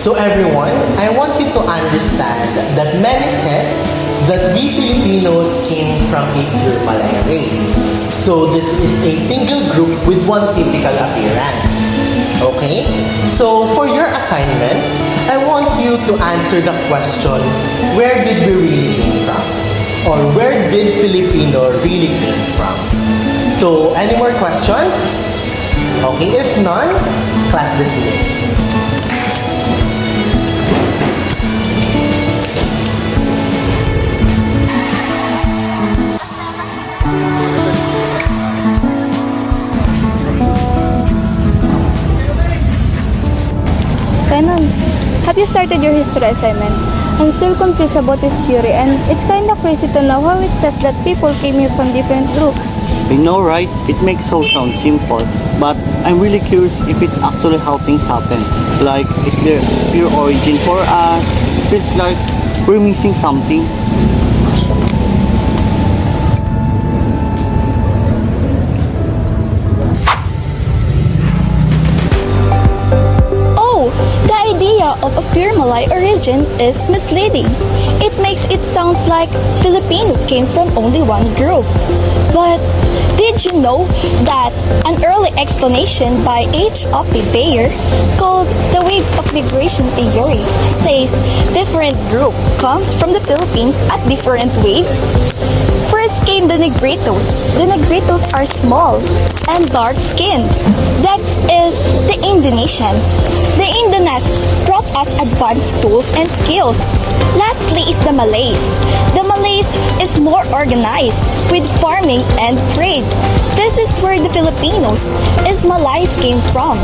So everyone, I want you to understand that many says that we Filipinos came from a pure Malay race. So this is a single group with one typical appearance. Okay? So for your assignment, I want you to answer the question, where did we really came from? Or where did Filipino really came from? So any more questions? Okay, if none, class dismissed. Simon, have you started your history assignment? I'm still confused about this theory, and it's kinda crazy to know how it says that people came here from different groups. I know, right? It makes all sound simple, but I'm really curious if it's actually how things happen. Like, is there pure origin for us? It feels like we're missing something. Of a pure Malay origin is misleading. It makes it sound like Filipino came from only one group. But did you know that an early explanation by H.O.P. Bayer called the waves of migration theory says different group comes from the Philippines at different waves? First came the Negritos. The Negritos are small and dark-skinned. Next is the Indonesians. The Indones brought us advanced tools and skills. Lastly is the Malays. The Malays is more organized with farming and trade. This is where the Filipinos is Malays came from.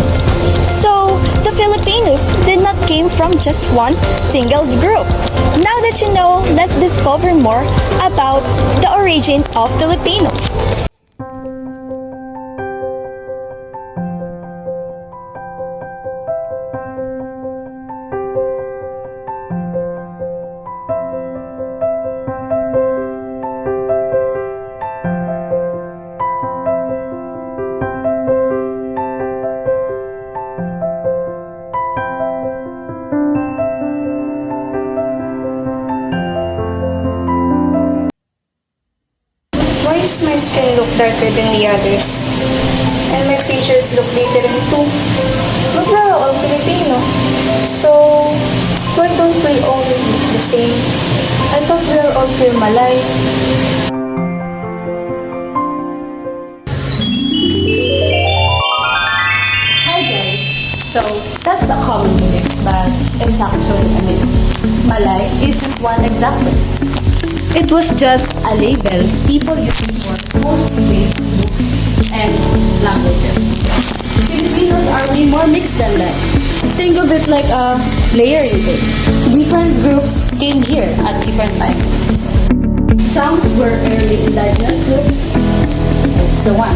So, the Filipinos did not came from just one single group. Now that you know, let's discover more about the origin of Filipinos. Why does my skin look darker than the others? And my features look different too. But we're all Filipino. So, why don't we all look the same? I thought we were all pure Malay. Hi guys! So, that's a common belief, but it's actually a myth. Malay isn't one exact place. It was just a label people used for most basic books and languages. Filipinos are way more mixed than that. Think of it like a layering game. Different groups came here at different times. Some were early indigenous groups. That's the one.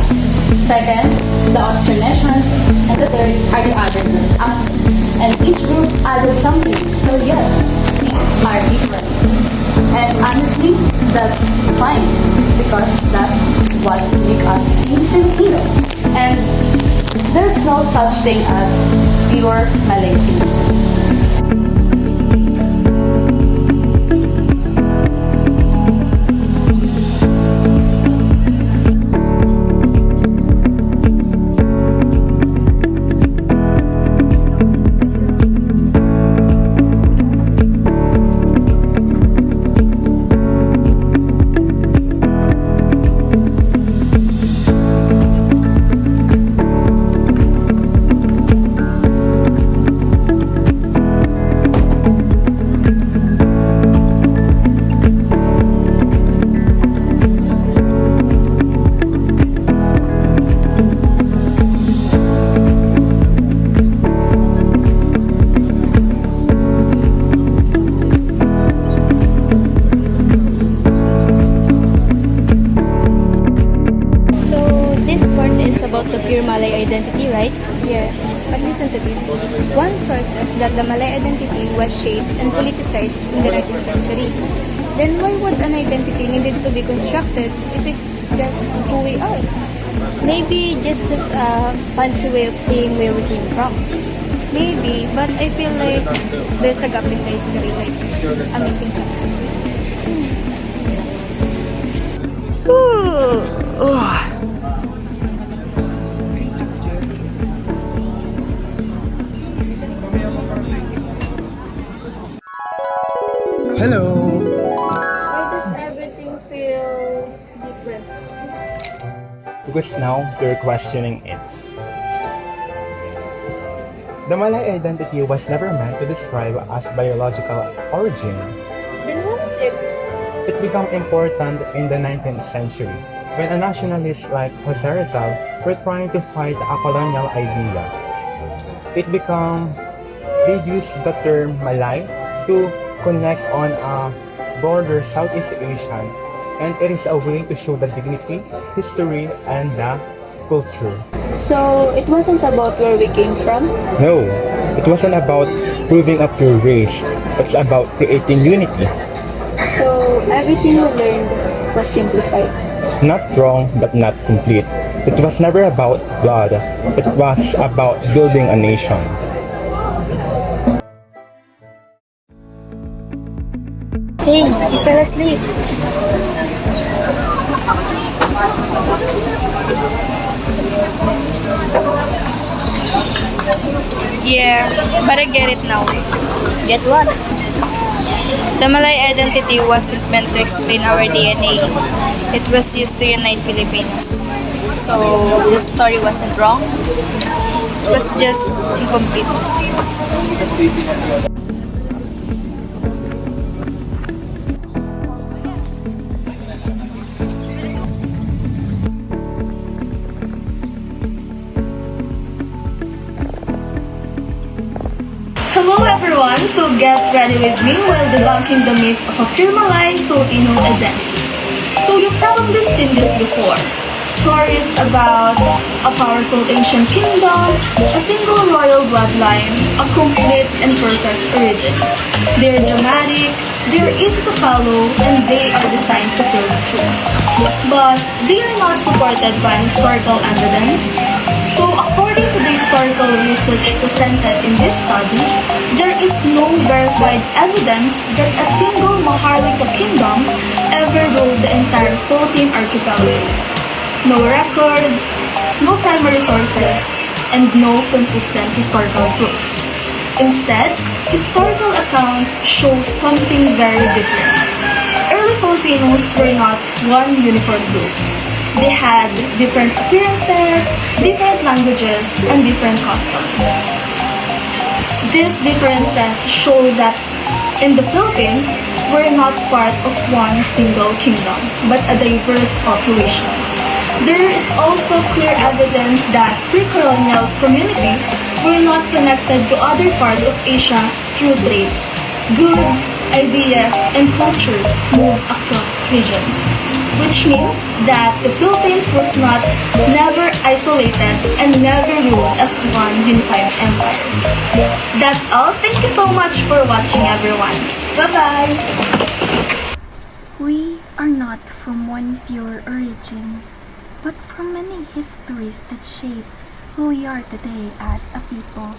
Second, the Austronesians, and the third are the other groups after. And each group added something. So yes, we are different. And honestly, that's fine because that's what makes us being Filipino. And there's no such thing as pure Malay Filipino. about the pure Malay identity, right? Yeah, but listen to this. One source says that the Malay identity was shaped and politicized in the 19th century. Then why would an identity needed to be constructed if it's just who we are? Maybe just a fancy way of saying where we came from. Maybe, but I feel like there's a gap in the history, like a missing chapter. Hello! Why does everything feel different? Because now you're questioning it. The Malay identity was never meant to describe as biological origin. Then what is it? It became important in the 19th century when a nationalist like Jose Rizal were trying to fight a colonial idea. They used the term Malay to connect on a broader Southeast Asian, and it is a way to show the dignity, history, and the culture. So, it wasn't about where we came from? No, it wasn't about proving a pure race. It's about creating unity. So, everything we learned was simplified. Not wrong, but not complete. It was never about blood. It was about building a nation. Hey, you fell asleep. Yeah, but I get it now. Get what? The Malay identity wasn't meant to explain our DNA. It was used to unite Filipinos. So, the story wasn't wrong? It was just incomplete. Hello everyone, so get ready with me while debunking the myth of a pure Malay Filipino identity. So you've probably seen this before. Stories about a powerful ancient kingdom, a single royal bloodline, a complete and perfect origin. They're dramatic, they're easy to follow, and they are designed to feel the truth. But they are not supported by historical evidence. So according to the historical research presented in this study, there is no verified evidence that a single Maharlika kingdom ever ruled the entire Philippine archipelago. No records, no primary sources, and no consistent historical proof. Instead, historical accounts show something very different. Early Filipinos were not one uniform group. They had different appearances, different languages, and different customs. These differences show that in the Philippines, we're not part of one single kingdom, but a diverse population. There is also clear evidence that pre-colonial communities were not connected to other parts of Asia through trade. Goods, ideas, and cultures moved across regions, which means that the Philippines was never isolated and never ruled as one unified empire. That's all. Thank you so much for watching, everyone. Bye-bye! We are not from one pure origin, but from many histories that shape who we are today as a people.